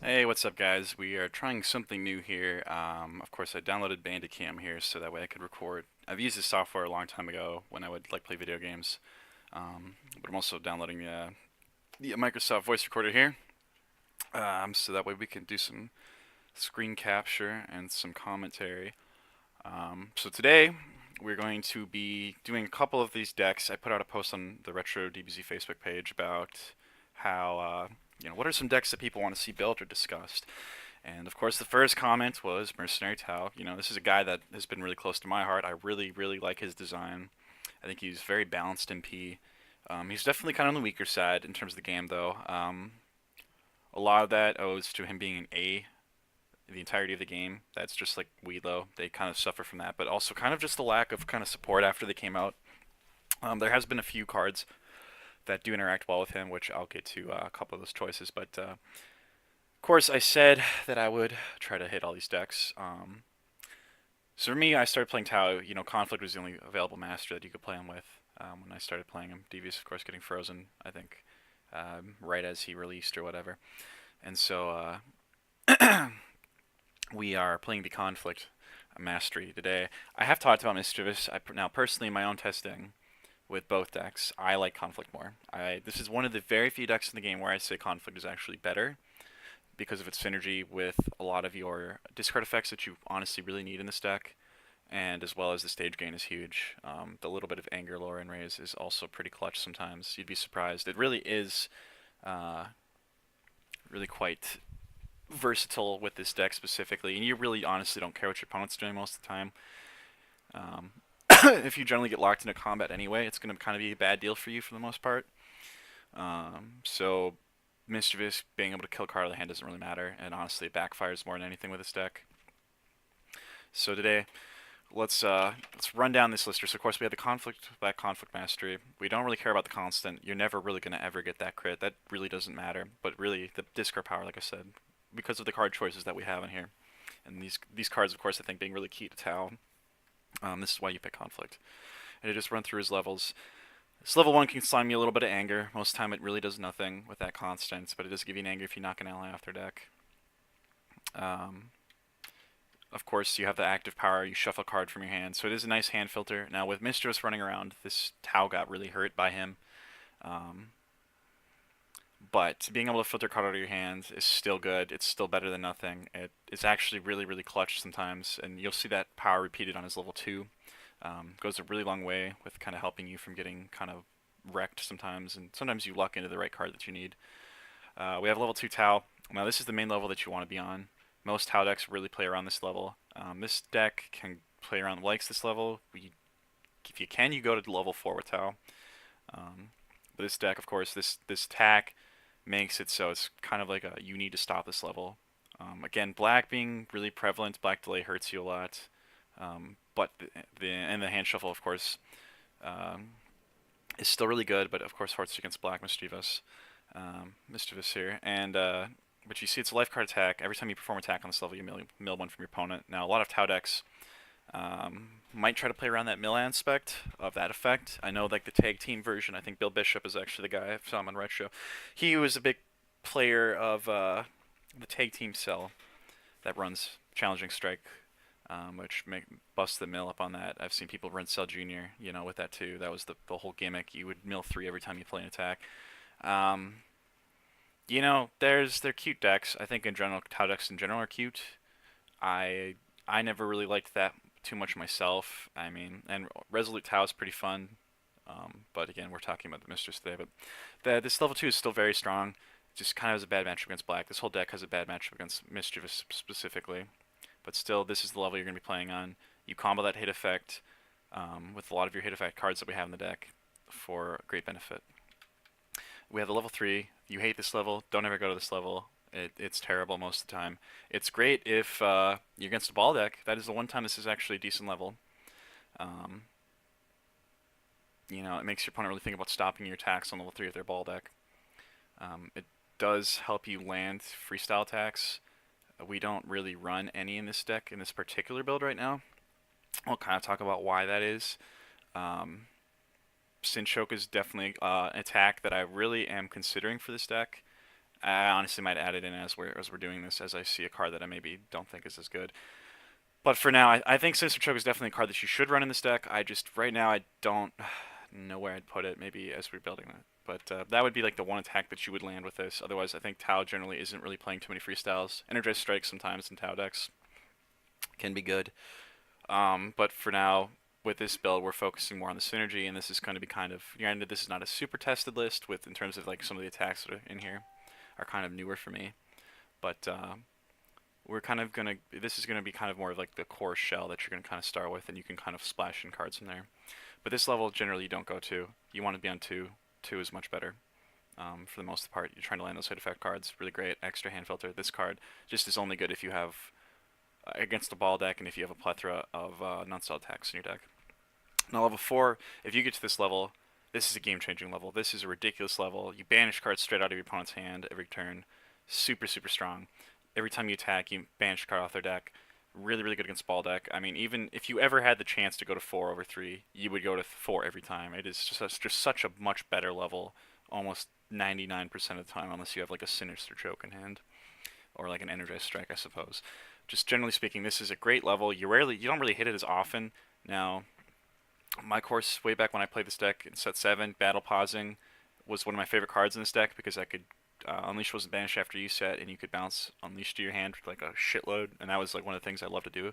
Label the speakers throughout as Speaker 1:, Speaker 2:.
Speaker 1: Hey, what's up, guys? We are trying something new here. Of course, I downloaded Bandicam here so that way I could record. I've used this software a long time ago when I would like play video games, but I'm also downloading the Microsoft Voice Recorder here, so that way we can do some screen capture and some commentary. So today we're going to be doing a couple of these decks. I put out a post on the Retro DBZ Facebook page about how what are some decks that people want to see built or discussed. And of course, the first comment was Mercenary Tau. This is a guy that has been really close to my heart. I really, really like his design. I think he's very balanced in P. He's definitely kind of on the weaker side in terms of the game, though. A lot of that owes to him being an A the entirety of the game. That's just like Weedlo. They kind of suffer from that, but also kind of just the lack of kind of support after they came out. There has been a few cards that do interact well with him, which I'll get to a couple of those choices, but of course, I said that I would try to hit all these decks. So for me, I started playing Tau. Conflict was the only available master that you could play him with when I started playing him. Devious, of course, getting frozen, I think, right as he released or whatever. And so we are playing the Conflict Mastery today. I have talked about Mischievous. Now, personally, in my own testing with both decks, I like Conflict more. This is one of the very few decks in the game where I say Conflict is actually better because of its synergy with a lot of your discard effects that you honestly really need in this deck, and as well as the stage gain is huge. The little bit of Anger, Lore, and Raise is also pretty clutch sometimes. You'd be surprised. It really is uh, really quite versatile with this deck specifically, and you really honestly don't care what your opponent's doing most of the time. Um, if you generally get locked into combat anyway, it's going to kind of be a bad deal for you for the most part. So Mischievous being able to kill a card out of the hand doesn't really matter, and honestly, it backfires more than anything with this deck. So today, let's run down this list. So of course we have the Conflict Mastery. We don't really care about the constant. You're never really gonna ever get that crit. That really doesn't matter. But really, the discard power, like I said, because of the card choices that we have in here, and these cards, of course, I think being really key to Tau. This is why you pick Conflict. And to just run through his levels. This level 1 can slime you a little bit of anger. Most of the time it really does nothing with that constant, but it does give you an anger if you knock an ally off their deck. Um, of course, you have the active power. You shuffle a card from your hand, so it is a nice hand filter. Now, with Mischievous running around, this Tau got really hurt by him. Um, but being able to filter a card out of your hand is still good. It's still better than nothing. It's actually really, really clutch sometimes, and you'll see that power repeated on his level 2. Goes a really long way with kind of helping you from getting kind of wrecked sometimes, and sometimes you luck into the right card that you need. We have level 2 Tau. Now this is the main level that you want to be on. Most Tau decks really play around this level. This deck can play around likes this level. If you can, you go to level 4 with Tau. But this deck, of course, this tack makes it so it's kind of like you need to stop this level. Again, black being really prevalent, black delay hurts you a lot. But the hand shuffle, of course, um, is still really good. But of course, Hearts against Black Mischievous here, and but you see it's a life card attack. Every time you perform attack on this level, you mill one from your opponent. Now, a lot of Tau decks might try to play around that mill aspect of that effect. I know, like the tag team version, I think Bill Bishop is actually the guy I saw him on Retro. He was a big player of the tag team cell that runs Challenging Strike, which bust the mill up on that. I've seen people run Cell Junior, with that too. That was the whole gimmick. You would mill 3 every time you play an attack. Um, they're cute decks. I think in general, Tau decks in general are cute. I I never really liked that too much myself. I mean, and Resolute Tau is pretty fun. But again, we're talking about the Mistress today. But this level 2 is still very strong. It just kind of has a bad matchup against Black. This whole deck has a bad matchup against Mischievous specifically. But still, this is the level you're going to be playing on. You combo that hit effect with a lot of your hit effect cards that we have in the deck for great benefit. We have the level 3. You hate this level. Don't ever go to this level. It's terrible most of the time. It's great if you're against a ball deck. That is the one time this is actually a decent level. Um, it makes your opponent really think about stopping your attacks on level 3 of their ball deck. It does help you land freestyle attacks. We don't really run any in this deck, in this particular build right now. I'll kind of talk about why that is. Um, Sinchoke is definitely an attack that I really am considering for this deck. I honestly might add it in as we're doing this, as I see a card that I maybe don't think is as good. But for now, I think Sinister Choke is definitely a card that you should run in this deck. I just right now I don't know where I'd put it. Maybe as we're building it. But that would be like the one attack that you would land with this. Otherwise, I think Tau generally isn't really playing too many freestyles. Energized Strike sometimes in Tau decks can be good. But for now, with this build, we're focusing more on the synergy, and this is going to be kind of, granted, this is not a super tested list with in terms of like some of the attacks that are in here are kind of newer for me. But we're kind of gonna, this is gonna be kind of more of like the core shell that you're gonna kind of start with, and you can kind of splash in cards from there. But this level generally you don't go to. You want to be on two. Two is much better. For the most part, you're trying to land those side effect cards. Really great. Extra hand filter. This card just is only good if you have against a ball deck and if you have a plethora of non-style attacks in your deck. Now level 4, if you get to this level, this is a game-changing level. This is a ridiculous level. You banish cards straight out of your opponent's hand every turn. Super, super strong. Every time you attack, you banish a card off their deck. Really, really good against ball deck. I mean, even if you ever had the chance to go to 4 over 3, you would go to 4 every time. It is just such a much better level, almost 99% of the time, unless you have like a Sinister Choke in hand, or like an Energized Strike, I suppose. Just generally speaking, this is a great level. You don't really hit it as often. Now, my course way back when I played this deck in set 7, Battle Pausing was one of my favorite cards in this deck because I could Unleash wasn't banished after you set, and you could bounce Unleash to your hand like a shitload, and that was like one of the things I love to do.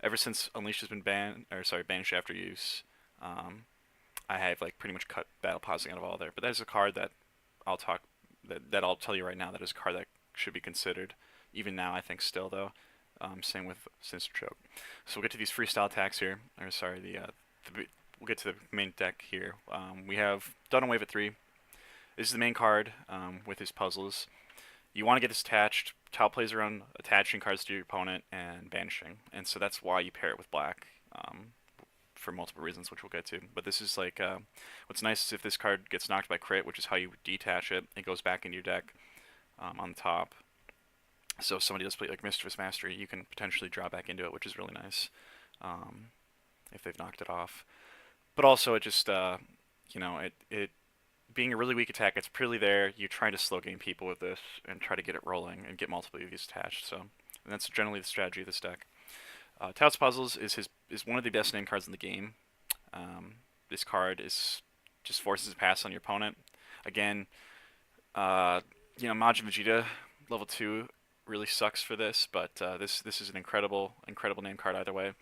Speaker 1: Ever since Unleash has been banished after use, I have like pretty much cut Battle Pausing out of all there. But that is a card that I'll talk that I'll tell you right now. That is a card that should be considered. Even now, I think still though. Same with Sinister Choke. So we'll get to these freestyle attacks here. Or sorry, we'll get to the main deck here. We have Done Wave at 3. This is the main card with his puzzles. You want to get this attached. Tau plays around attaching cards to your opponent and banishing, and so that's why you pair it with black for multiple reasons, which we'll get to. But this is like, what's nice is if this card gets knocked by crit, which is how you detach it, it goes back into your deck on the top. So if somebody does play like Mischievous Mastery, you can potentially draw back into it, which is really nice if they've knocked it off. But also it just, it being a really weak attack, it's purely there. You're trying to slow game people with this and try to get it rolling and get multiple of these attached. So, and that's generally the strategy of this deck. Taut's Puzzles is one of the best name cards in the game. This card just forces a pass on your opponent. Again, Majin Vegeta level 2 really sucks for this, but this is an incredible name card either way.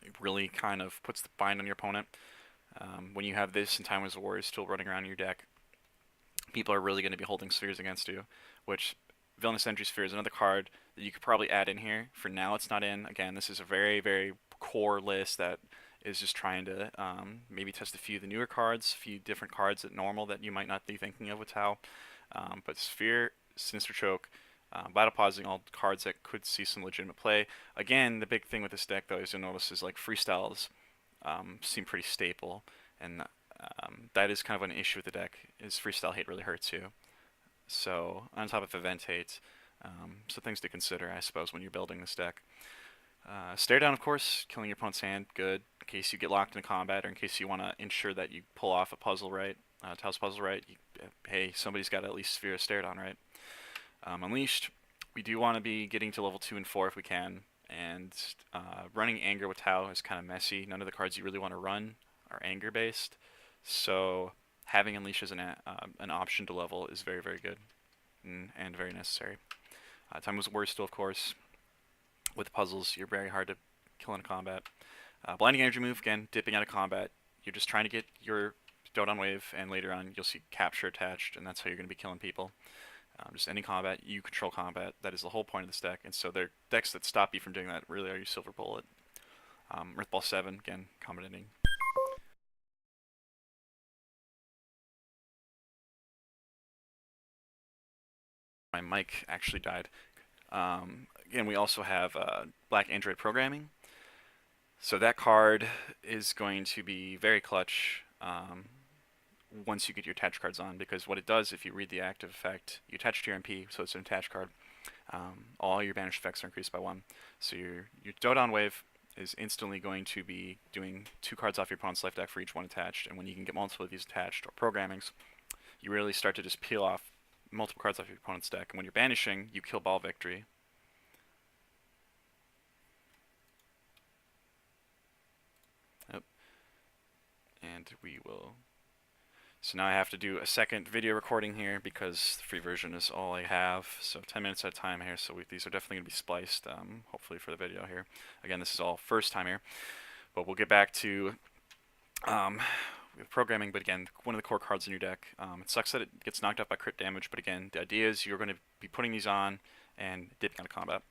Speaker 1: It really kind of puts the bind on your opponent. When you have this and Time as a Warrior still running around in your deck, people are really going to be holding spheres against you, which Villainous Energy Sphere is another card that you could probably add in here. For now, it's not in. Again, this is a very, very core list that is just trying to maybe test a few of the newer cards, a few different cards at normal that you might not be thinking of with Tau. But Sphere, Sinister Choke, Battle Pausing, all cards that could see some legitimate play. Again, the big thing with this deck, though, is you'll notice is like freestyles seem pretty staple, and that is kind of an issue with the deck, is freestyle hate really hurts you. So, on top of event hate, so things to consider, I suppose, when you're building this deck. Stare down, of course, killing your opponent's hand, good, in case you get locked in combat, or in case you want to ensure that you pull off a puzzle right, Taos puzzle right, hey, somebody's got to at least sphere a stare down right. Unleashed, we do want to be getting to level 2 and 4 if we can, and running Anger with Tau is kind of messy. None of the cards you really want to run are Anger based, so having Unleash as an option to level is very, very good and very necessary. Time was worse still, of course. With puzzles, you're very hard to kill in combat. Blinding Energy move, again, dipping out of combat. You're just trying to get your Dodon Wave, and later on you'll see Capture attached, and that's how you're going to be killing people. Just ending combat, you control combat. That is the whole point of this deck, and so there are decks that stop you from doing that really are your Silver Bullet. Earthball 7, again, combat ending. My mic actually died. Again, we also have Black Android Programming. So that card is going to be very clutch once you get your attach cards on, because what it does, if you read the active effect, you attach to your MP, so it's an attach card. All your banished effects are increased by 1. So your Dodon Wave is instantly going to be doing 2 cards off your opponent's life deck for each one attached, and when you can get multiple of these attached or programmings, you really start to just peel off multiple cards off your opponent's deck. And when you're banishing, you kill Ball Victory. Yep. And we will. So now I have to do a second video recording here because the free version is all I have. So 10 minutes at a time here. So these are definitely going to be spliced, hopefully for the video here. Again, this is all first time here. But we'll get back to programming. But again, one of the core cards in your deck. It sucks that it gets knocked out by crit damage. But again, the idea is you're going to be putting these on and dipping out of combat.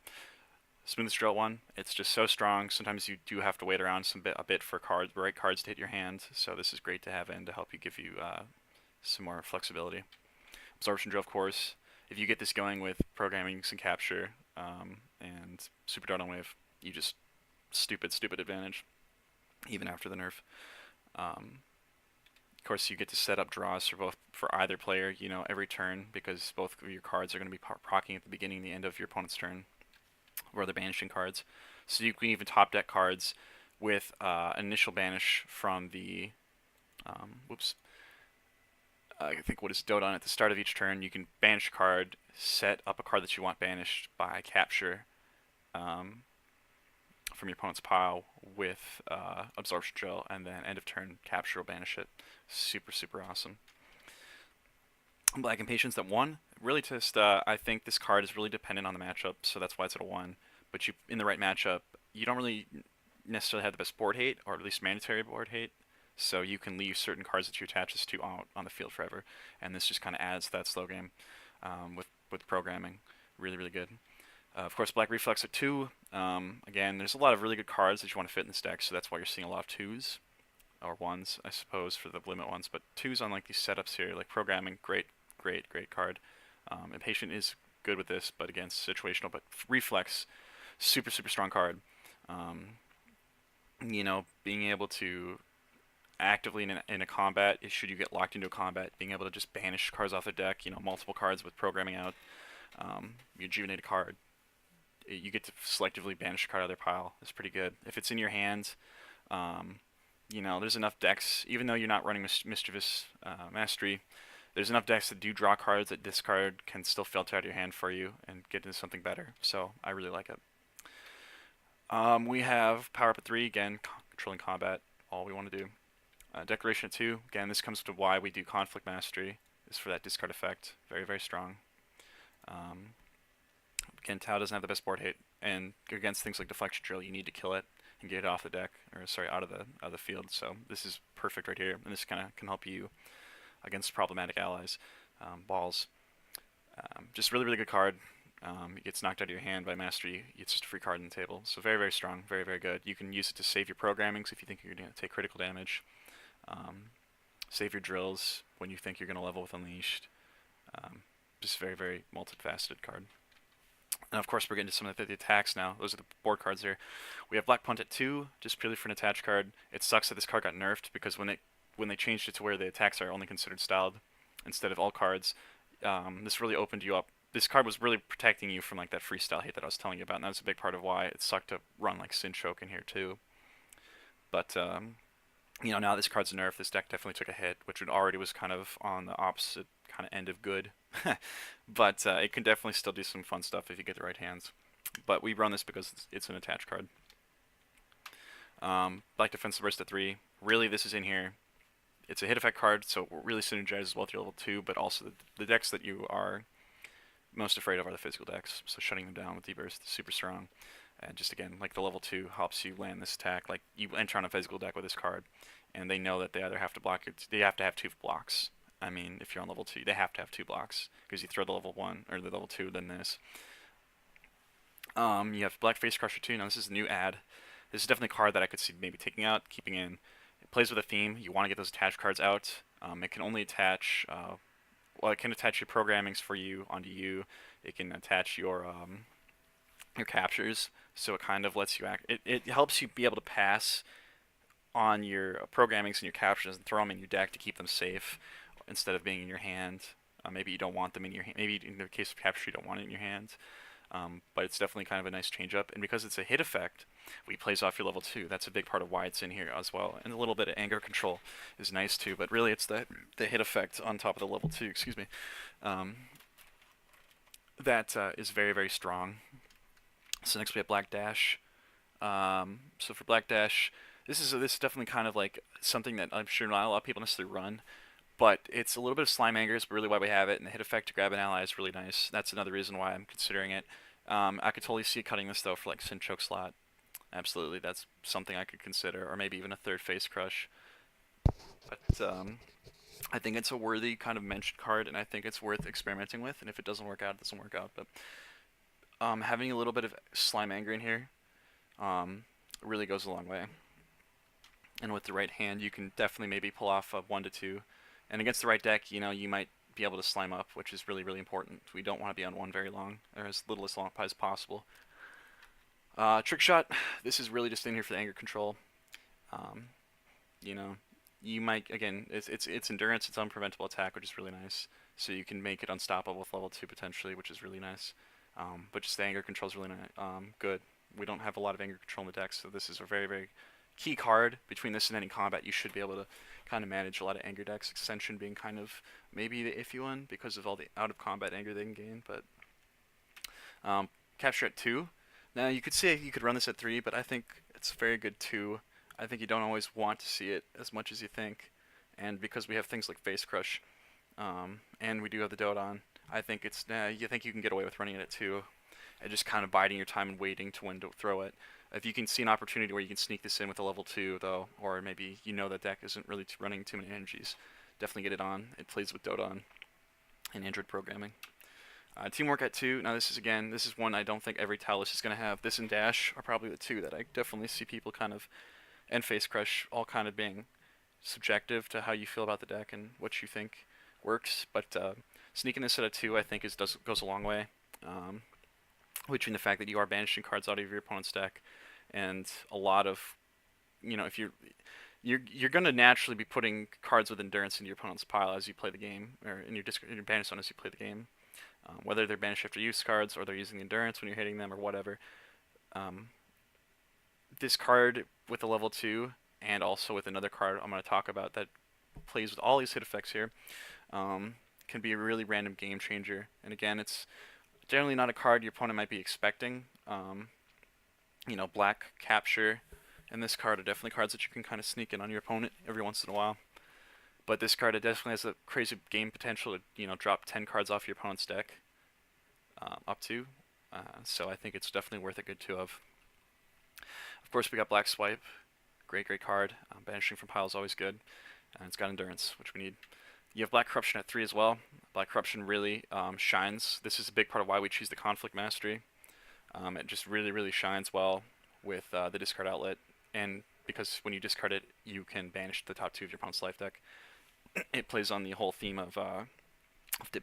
Speaker 1: Smoothest Drill one, it's just so strong. Sometimes you do have to wait around a bit for cards, the right cards to hit your hand. So this is great to have in to help you give you some more flexibility. Absorption Drill, of course. If you get this going with programming and capture and Super Dart on Wave, you just stupid advantage, even after the nerf. Of course, you get to set up draws for either player, every turn, because both of your cards are going to be proccing at the beginning and the end of your opponent's turn, or the banishing cards. So you can even top deck cards with initial banish from the I think what is Dodon at the start of each turn. You can banish a card, set up a card that you want banished by capture from your opponent's pile with Absorption Drill, and then end of turn capture will banish it. Super awesome. Black Impatience at 1. Really just, I think this card is really dependent on the matchup, so that's why it's at a 1. But in the right matchup, you don't really necessarily have the best board hate, or at least mandatory board hate. So you can leave certain cards that you attach this to out on the field forever, and this just kind of adds to that slow game with programming. Really good. Of course, Black Reflex at 2. Again, there's a lot of really good cards that you want to fit in this deck, so that's why you're seeing a lot of 2s. Or 1s, I suppose, for the limit ones. But 2s on like these setups here, like programming, great card. Impatient is good with this, but again, situational. But Reflex, super strong card. Being able to actively in a combat, should you get locked into a combat, being able to just banish cards off the deck, multiple cards with programming out, you rejuvenate a card, you get to selectively banish a card out of their pile. It's pretty good. If it's in your hand, there's enough decks, even though you're not running Mischievous Mastery, there's enough decks that do draw cards that this card can still filter out of your hand for you and get into something better. So I really like it. We have Power Up at 3, again, controlling combat, all we want to do. Declaration at 2, again, this comes to why we do Conflict Mastery, is for that discard effect. Very strong. Again, Tau doesn't have the best board hate, and against things like Deflection Drill, you need to kill it and get it off the deck, or sorry, out of the field. So this is perfect right here, and this kind of can help you against problematic allies. Balls, just really good card. It gets knocked out of your hand by Mastery. It's just a free card on the table. So very strong, very good. You can use it to save your programmings if you think you're going to take critical damage. Save your drills when you think you're going to level with Unleashed. Just very multifaceted card. And of course, we're getting to some of the attacks now. Those are the board cards here. We have Black Punt at 2, just purely for an attach card. It sucks that this card got nerfed because when they changed it to where the attacks are only considered styled instead of all cards, this really opened you up. This card was really protecting you from like that freestyle hate that I was telling you about, and that was a big part of why it sucked to run like Sin Choke in here too. But now this card's nerfed, this deck definitely took a hit, which already was kind of on the opposite kind of end of good. But it can definitely still do some fun stuff if you get the right hands. But we run this because it's an attached card. Black Defensive Burst at 3. Really, this is in here. It's a hit effect card, so it really synergizes well with your level 2, but also the decks that you are most afraid of are the physical decks. So shutting them down with D-Burst is super strong. And just again, like the level 2 helps you land this attack. Like you enter on a physical deck with this card, and they know that they either have to block it, they have to have 2 blocks. I mean, if you're on level 2, they have to have 2 blocks because you throw the level 1 or the level 2, then this. You have Black Face Crusher 2. Now this is a new add. This is definitely a card that I could see maybe taking out, keeping in. It plays with a theme. You want to get those attached cards out. It can only attach. It can attach your programmings for you onto you. It can attach your captures. So it kind of lets you act. It helps you be able to pass on your programmings and your captures and throw them in your deck to keep them safe instead of being in your hand. Maybe you don't want them in your hand. Maybe in the case of capture, you don't want it in your hand. But it's definitely kind of a nice change up. And because it's a hit effect, we plays off your level 2. That's a big part of why it's in here as well. And a little bit of anger control is nice too. But really, it's the hit effect on top of the level 2. Excuse me. that is very, very strong. So next we have Black Dash. So for Black Dash, this is definitely kind of like something that I'm sure not a lot of people necessarily run, but it's a little bit of Slime Anger is really why we have it, and the hit effect to grab an ally is really nice. That's another reason why I'm considering it. I could totally see cutting this though for like Sin Choke slot. Absolutely, that's something I could consider, or maybe even a third Face Crush. But I think it's a worthy kind of mentioned card, and I think it's worth experimenting with. And if it doesn't work out, it doesn't work out. But having a little bit of Slime Anger in here really goes a long way. And with the right hand, you can definitely maybe pull off a 1 to 2. And against the right deck, you might be able to slime up, which is really, really important. We don't want to be on one very long, or as little as long as possible. Trick Shot, this is really just in here for the anger control. Um, you know, you might, again, it's endurance, it's unpreventable attack, which is really nice. So you can make it unstoppable with level 2 potentially, which is really nice. But just the anger control is really good. We don't have a lot of anger control in the deck, so this is a very, very key card. Between this and any combat, you should be able to kind of manage a lot of anger decks. Extension being kind of maybe the iffy one because of all the out of combat anger they can gain. But capture at 2. Now you could say you could run this at 3, but I think it's a very good 2. I think you don't always want to see it as much as you think, and because we have things like Face Crush, and we do have the Dodon, I think you think you can get away with running it at 2, and just kind of biding your time and waiting to when to throw it. If you can see an opportunity where you can sneak this in with a level 2, though, or maybe that deck isn't really running too many energies, definitely get it on. It plays with Dodon and Android programming. Teamwork at 2. Now this is one I don't think every Talus is going to have. This and Dash are probably the two that I definitely see people kind of, and Face Crush, all kind of being subjective to how you feel about the deck and what you think works. But sneaking this at a 2 I think goes a long way. Between the fact that you are banishing cards out of your opponent's deck, and a lot of, if you're going to naturally be putting cards with endurance into your opponent's pile as you play the game, or in your banish zone as you play the game. Whether they're banished after use cards, or they're using endurance when you're hitting them, or whatever. This card with a level 2, and also with another card I'm going to talk about that plays with all these hit effects here, can be a really random game changer. And again, it's generally not a card your opponent might be expecting. Black Capture and this card are definitely cards that you can kind of sneak in on your opponent every once in a while. But this card, it definitely has a crazy game potential to drop 10 cards off your opponent's deck, up to. So I think it's definitely worth a good 2 of. Of course, we got Black Swipe, great card. Banishing from pile is always good, and it's got endurance, which we need. You have Black Corruption at 3 as well. Black Corruption really shines. This is a big part of why we choose the Conflict Mastery. It just really shines well with the discard outlet, and because when you discard it, you can banish the top 2 of your opponent's life deck. It plays on the whole theme of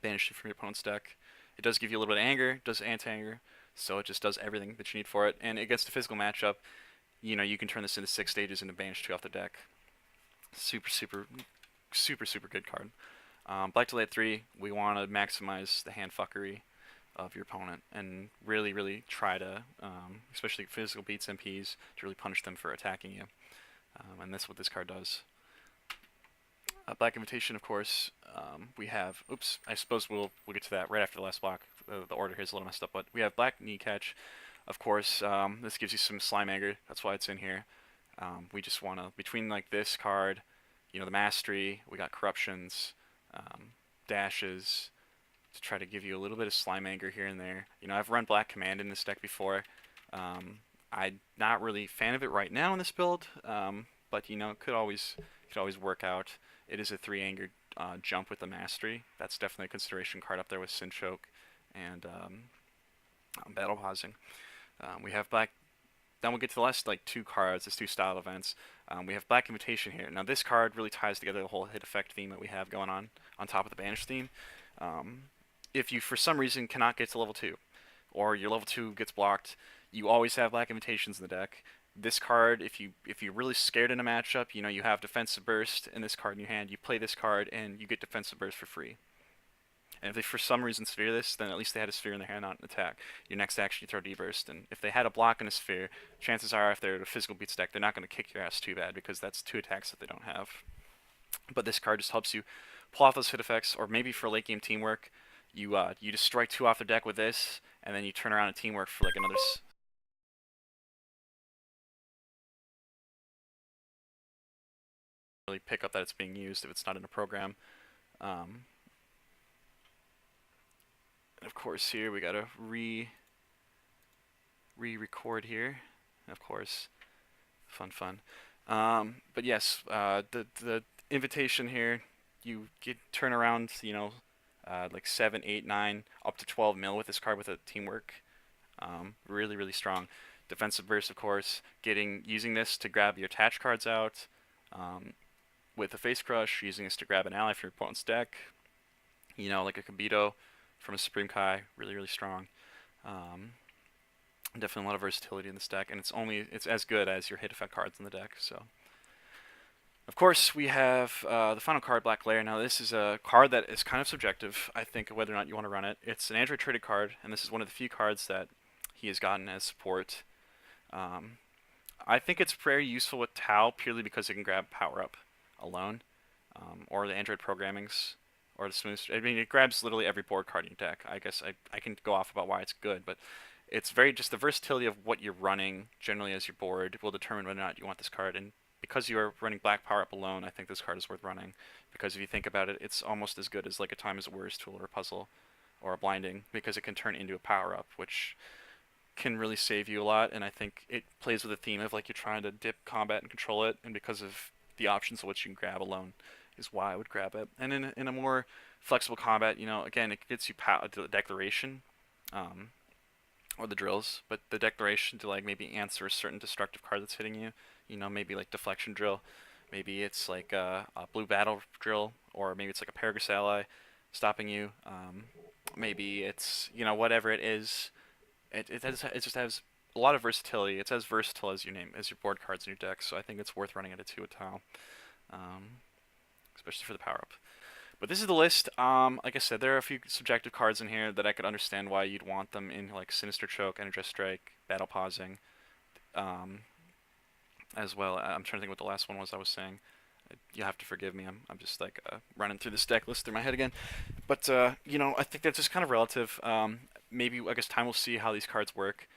Speaker 1: banishing from your opponent's deck. It does give you a little bit of anger, does anti-anger, so it just does everything that you need for it. And against a physical matchup, you can turn this into 6 stages and banish 2 off the deck. Super good card. Black Delay at 3, we want to maximize the hand fuckery of your opponent and really try to, especially physical beats MPs, to really punish them for attacking you. And that's what this card does. Black Invitation, of course, we have, I suppose we'll get to that right after the last block. The order here is a little messed up, but we have Black Knee Catch. Of course, this gives you some Slime Anger, that's why it's in here. We just want to, between like this card, the Mastery, we got Corruptions, Dashes, to try to give you a little bit of Slime Anger here and there. I've run Black Command in this deck before. I'm not really a fan of it right now in this build, but it could always work out. It is a 3 anger jump with the Mastery. That's definitely a consideration card up there with Sin Choke and Battle Pausing. We have Black. Then we'll get to the last 2 cards, these 2 style events. We have Black Invitation here. Now this card really ties together the whole hit effect theme that we have going on top of the Banish theme. If you for some reason cannot get to level 2, or your level 2 gets blocked, you always have Black Invitations in the deck. This card, if you're really scared in a matchup, you have Defensive Burst in this card in your hand. You play this card and you get Defensive Burst for free. And if they for some reason sphere this, then at least they had a sphere in their hand, not an attack. Your next action, you throw D-Burst. And if they had a block and a sphere, chances are if they're a physical beats deck, they're not going to kick your ass too bad, because that's 2 attacks that they don't have. But this card just helps you pull off those hit effects, or maybe for late game teamwork, You just strike 2 off the deck with this, and then you turn around and teamwork for like another. Really pick up that it's being used if it's not in a program. Um, and of course, here we gotta re-record here. Of course, fun. But yes, the invitation here, you get turn around, like 7, 8, 9, up to 12 mil with this card with a teamwork. Really strong. Defensive burst, of course. Using this to grab your attached cards out. With a face crush, using this to grab an ally from your opponent's deck. Like a Kabito from a Supreme Kai, really strong. Definitely a lot of versatility in this deck, and it's as good as your hit effect cards in the deck. So, of course, we have the final card, Black Lair. Now, this is a card that is kind of subjective, I think, whether or not you want to run it. It's an Android traded card, and this is one of the few cards that he has gotten as support. Um, I think it's very useful with Tau purely because it can grab power up alone, or the Android programmings, or the smooth. I mean, it grabs literally every board card in your deck. I guess I can go off about why it's good, but it's very just the versatility of what you're running generally as your board will determine whether or not you want this card. And because you are running black power up alone, I think this card is worth running. Because if you think about it, it's almost as good as like a Time is a Warrior's Tool or a Puzzle or a Blinding, because it can turn into a power up, which can really save you a lot. And I think it plays with the theme of like you're trying to dip combat and control it, and because of the options of what you can grab alone is why I would grab it. And in a more flexible combat, again, it gets you declaration. Um, or the drills, but the declaration to like maybe answer a certain destructive card that's hitting you. Maybe like deflection drill, maybe it's like a blue battle drill, or maybe it's like a Paragus ally stopping you. Maybe it's whatever it is. It just has a lot of versatility. It's as versatile as your board cards in your deck. So I think it's worth running it at 2 a tile, um, especially for the power up. But this is the list. Like I said, there are a few subjective cards in here that I could understand why you'd want them in, like Sinister Choke, Energized Strike, Battle Pausing, um, as well. I'm trying to think what the last one was I was saying. You have to forgive me. I'm just like running through this deck list through my head again. But I think that's just kind of relative. Maybe I guess time will see how these cards work.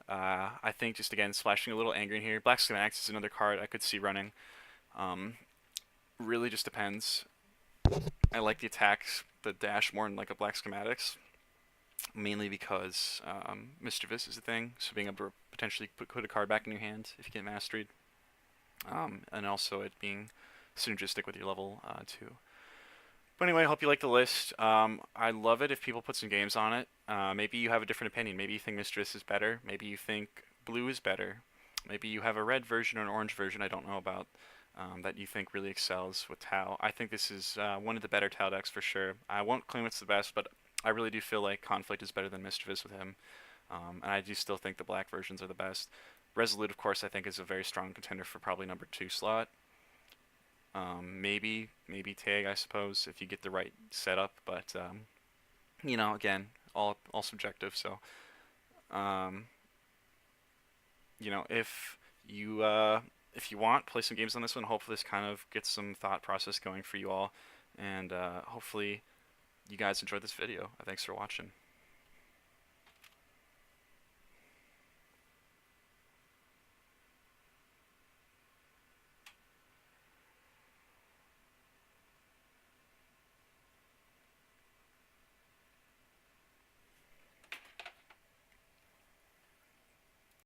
Speaker 1: I think just again splashing a little anger in here. Black Schematics is another card I could see running. Um, really just depends. I like the attacks, the dash more than like a Black Schematics, mainly because Mischievous is a thing, so being able to potentially put a card back in your hand if you get Mastered, and also it being synergistic with your level 2. But anyway, I hope you like the list. I love it if people put some games on it. Maybe you have a different opinion. Maybe you think Mistress is better. Maybe you think Blue is better. Maybe you have a red version or an orange version I don't know about, that you think really excels with Tau. I think this is one of the better Tau decks for sure. I won't claim it's the best, but I really do feel like Conflict is better than Mischievous with him. And I do still think the black versions are the best. Resolute, of course, I think is a very strong contender for probably number 2 slot. Maybe Tag, I suppose, if you get the right setup. But again, all subjective. So, um, if you want, play some games on this one. Hopefully, this kind of gets some thought process going for you all, and hopefully, you guys enjoyed this video. Thanks for watching.